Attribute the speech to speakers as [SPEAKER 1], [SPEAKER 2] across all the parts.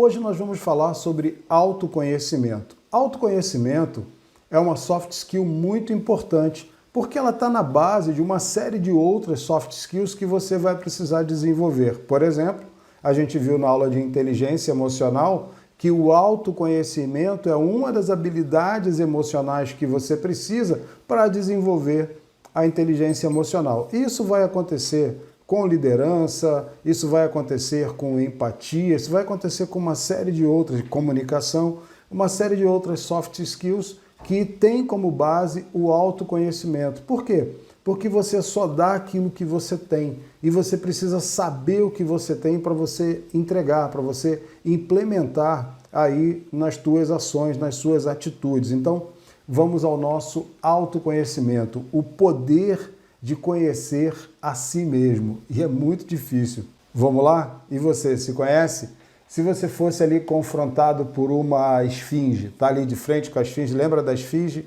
[SPEAKER 1] hoje nós vamos falar sobre autoconhecimento. Autoconhecimento é uma soft skill muito importante, porque ela está na base de uma série de outras soft skills que você vai precisar desenvolver. Por exemplo, a gente viu na aula de inteligência emocional que o autoconhecimento é uma das habilidades emocionais que você precisa para desenvolver a inteligência emocional. Isso vai acontecer com liderança, isso vai acontecer com empatia, isso vai acontecer com uma série de outras, comunicação, uma série de outras soft skills que tem como base o autoconhecimento. Por quê? Porque você só dá aquilo que você tem e você precisa saber o que você tem para você entregar, para você implementar aí nas tuas ações, nas suas atitudes. Então, vamos ao nosso autoconhecimento, o poder de conhecer a si mesmo. E é muito difícil. Vamos lá? E você, se conhece? Se você fosse ali confrontado por uma esfinge, tá ali de frente com a esfinge, lembra da esfinge?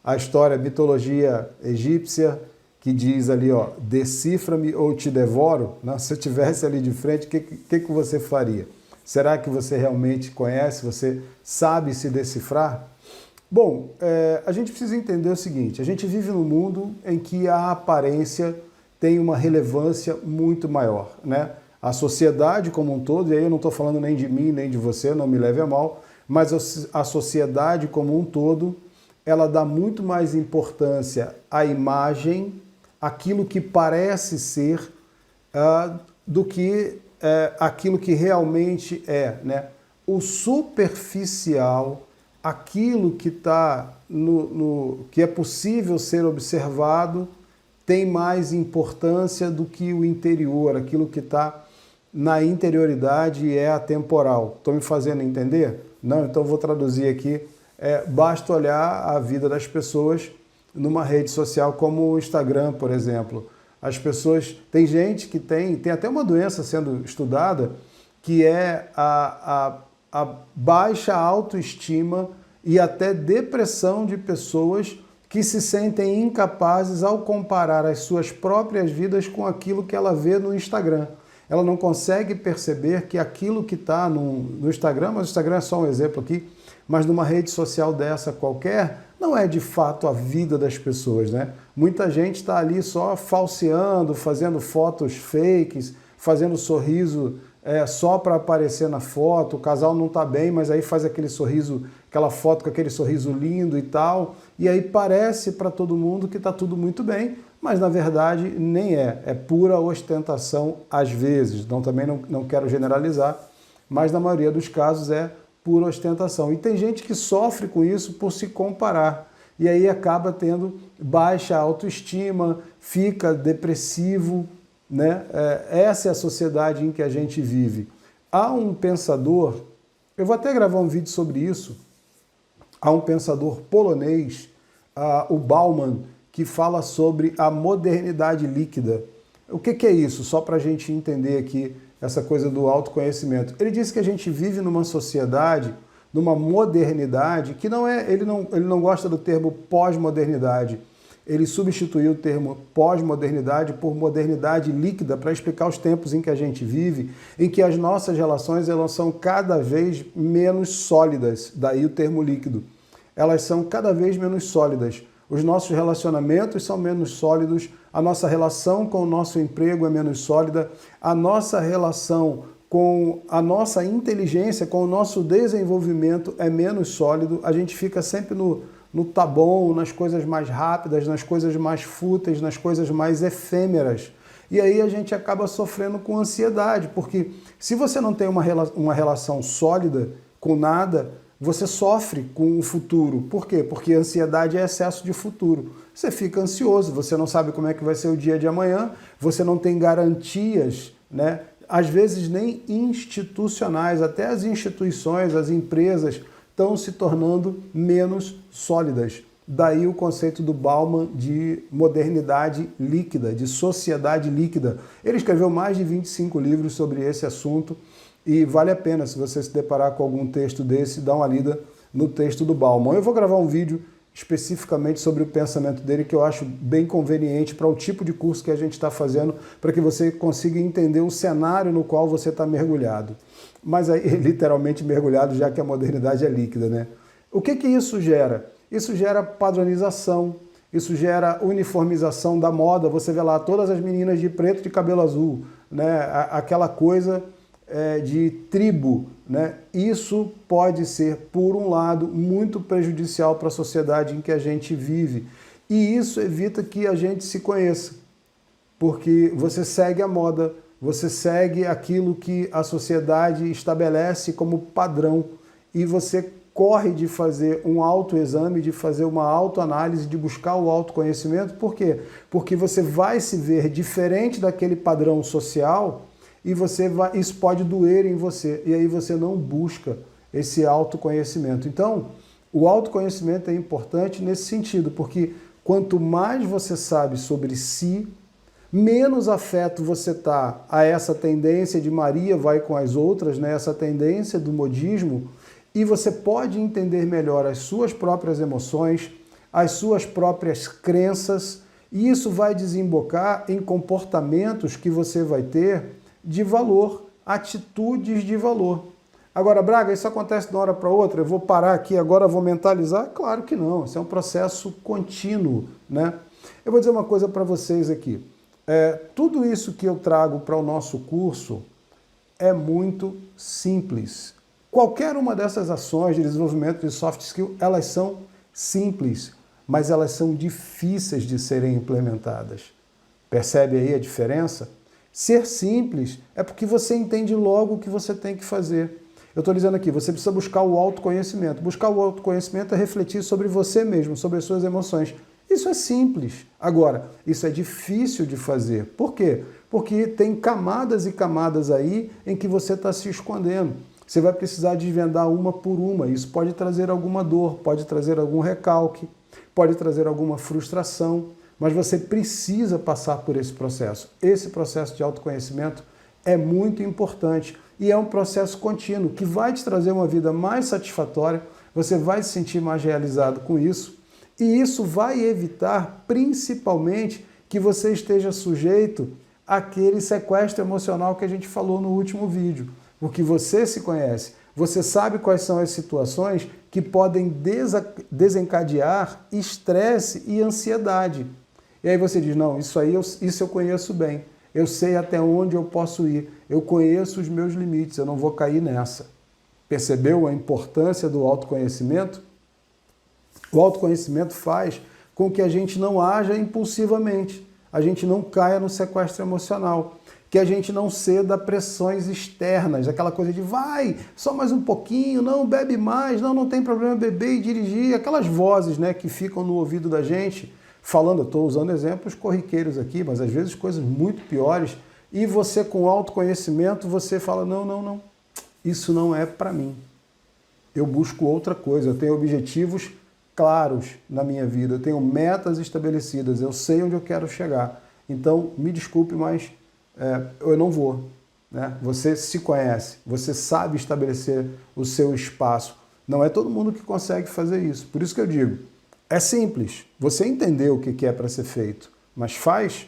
[SPEAKER 1] A história, a mitologia egípcia, que diz ali, ó, decifra-me ou te devoro. Não, se eu estivesse ali de frente, o que você faria? Será que você realmente conhece? Você sabe se decifrar? Bom, a gente precisa entender o seguinte, a gente vive num mundo em que a aparência tem uma relevância muito maior, né? A sociedade como um todo, e aí eu não estou falando nem de mim, nem de você, não me leve a mal, mas a sociedade como um todo, ela dá muito mais importância à imagem, aquilo que parece ser, do que aquilo que realmente é, né? O superficial, aquilo que está que é possível ser observado tem mais importância do que o interior, aquilo que está na interioridade e é atemporal. Estou me fazendo entender? Não, então vou traduzir aqui. Basta olhar a vida das pessoas numa rede social como o Instagram, por exemplo. As pessoas, tem gente que tem até uma doença sendo estudada, que é a baixa autoestima e até depressão de pessoas que se sentem incapazes ao comparar as suas próprias vidas com aquilo que ela vê no Instagram. Ela não consegue perceber que aquilo que está no Instagram, mas o Instagram é só um exemplo aqui, mas numa rede social dessa qualquer, não é de fato a vida das pessoas, né? Muita gente está ali só falseando, fazendo fotos fakes, fazendo sorriso só para aparecer na foto, o casal não está bem, mas aí faz aquele sorriso, aquela foto com aquele sorriso lindo e tal, e aí parece para todo mundo que está tudo muito bem, mas na verdade nem é pura ostentação às vezes, então também não quero generalizar, mas na maioria dos casos é pura ostentação. E tem gente que sofre com isso por se comparar, e aí acaba tendo baixa autoestima, fica depressivo, né? Essa é a sociedade em que a gente vive. Há um pensador, eu vou até gravar um vídeo sobre isso, há um pensador polonês, o Bauman, que fala sobre a modernidade líquida. O que é isso? Só para a gente entender aqui essa coisa do autoconhecimento. Ele diz que a gente vive numa sociedade, numa modernidade, que não é, ele não gosta do termo pós-modernidade. Ele substituiu o termo pós-modernidade por modernidade líquida para explicar os tempos em que a gente vive, em que as nossas relações elas são cada vez menos sólidas, daí o termo líquido. Elas são cada vez menos sólidas. Os nossos relacionamentos são menos sólidos, a nossa relação com o nosso emprego é menos sólida, a nossa relação com a nossa inteligência, com o nosso desenvolvimento é menos sólido, a gente fica sempre no tá bom, nas coisas mais rápidas, nas coisas mais fúteis, nas coisas mais efêmeras. E aí a gente acaba sofrendo com ansiedade, porque se você não tem uma relação sólida com nada, você sofre com o futuro. Por quê? Porque a ansiedade é excesso de futuro. Você fica ansioso, você não sabe como é que vai ser o dia de amanhã, você não tem garantias, né? Às vezes nem institucionais, até as instituições, as empresas estão se tornando menos sólidas. Daí o conceito do Bauman de modernidade líquida, de sociedade líquida. Ele escreveu mais de 25 livros sobre esse assunto e vale a pena, se você se deparar com algum texto desse, dar uma lida no texto do Bauman. Eu vou gravar um vídeo especificamente sobre o pensamento dele, que eu acho bem conveniente para o tipo de curso que a gente está fazendo, para que você consiga entender o cenário no qual você está mergulhado. Mas aí, literalmente mergulhado, já que a modernidade é líquida, né? O que isso gera? Isso gera padronização, isso gera uniformização da moda. Você vê lá todas as meninas de preto de cabelo azul, né? Aquela coisa de tribo, né? Isso pode ser, por um lado, muito prejudicial para a sociedade em que a gente vive. E isso evita que a gente se conheça, porque você segue a moda, você segue aquilo que a sociedade estabelece como padrão e você corre de fazer um autoexame, de fazer uma autoanálise, de buscar o autoconhecimento. Por quê? Porque você vai se ver diferente daquele padrão social e isso pode doer em você, e aí você não busca esse autoconhecimento. Então, o autoconhecimento é importante nesse sentido, porque quanto mais você sabe sobre si, menos afeto você está a essa tendência de Maria vai com as outras, né? Essa tendência do modismo, e você pode entender melhor as suas próprias emoções, as suas próprias crenças, e isso vai desembocar em comportamentos que você vai ter de valor, atitudes de valor. Agora, Braga, isso acontece de uma hora para outra? Eu vou parar aqui agora, vou mentalizar? Claro que não, isso é um processo contínuo, né? Eu vou dizer uma coisa para vocês aqui. Tudo isso que eu trago para o nosso curso é muito simples. Qualquer uma dessas ações de desenvolvimento de soft skill, elas são simples, mas elas são difíceis de serem implementadas. Percebe aí a diferença? Ser simples é porque você entende logo o que você tem que fazer. Eu estou dizendo aqui, você precisa buscar o autoconhecimento. Buscar o autoconhecimento é refletir sobre você mesmo, sobre as suas emoções. Isso é simples. Agora, isso é difícil de fazer. Por quê? Porque tem camadas e camadas aí em que você está se escondendo. Você vai precisar desvendar uma por uma. Isso pode trazer alguma dor, pode trazer algum recalque, pode trazer alguma frustração, mas você precisa passar por esse processo. Esse processo de autoconhecimento é muito importante e é um processo contínuo que vai te trazer uma vida mais satisfatória, você vai se sentir mais realizado com isso e isso vai evitar principalmente que você esteja sujeito àquele sequestro emocional que a gente falou no último vídeo, porque você se conhece, você sabe quais são as situações que podem desencadear estresse e ansiedade. E aí você diz, não, isso eu conheço bem, eu sei até onde eu posso ir, eu conheço os meus limites, eu não vou cair nessa. Percebeu a importância do autoconhecimento? O autoconhecimento faz com que a gente não haja impulsivamente, a gente não caia no sequestro emocional, que a gente não ceda a pressões externas, aquela coisa de vai, só mais um pouquinho, não, bebe mais, não tem problema beber e dirigir, aquelas vozes, né, que ficam no ouvido da gente, falando, eu estou usando exemplos corriqueiros aqui, mas às vezes coisas muito piores, e você com autoconhecimento, você fala, não, isso não é para mim. Eu busco outra coisa, eu tenho objetivos claros na minha vida, eu tenho metas estabelecidas, eu sei onde eu quero chegar. Então, me desculpe, mas eu não vou. Né? Você se conhece, você sabe estabelecer o seu espaço. Não é todo mundo que consegue fazer isso. Por isso que eu digo, é simples, você entendeu o que é para ser feito, mas faz,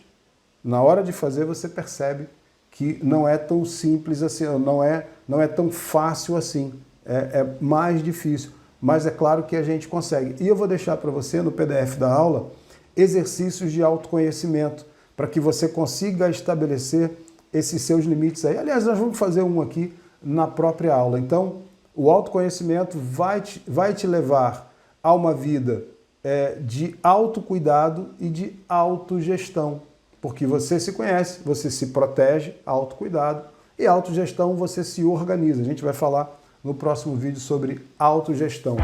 [SPEAKER 1] na hora de fazer você percebe que não é tão simples assim, não é tão fácil assim, é mais difícil, mas é claro que a gente consegue. E eu vou deixar para você no PDF da aula exercícios de autoconhecimento, para que você consiga estabelecer esses seus limites aí. Aliás, nós vamos fazer um aqui na própria aula. Então, o autoconhecimento vai te levar a uma vida de autocuidado e de autogestão, porque você se conhece, você se protege, autocuidado, e autogestão você se organiza. A gente vai falar no próximo vídeo sobre autogestão.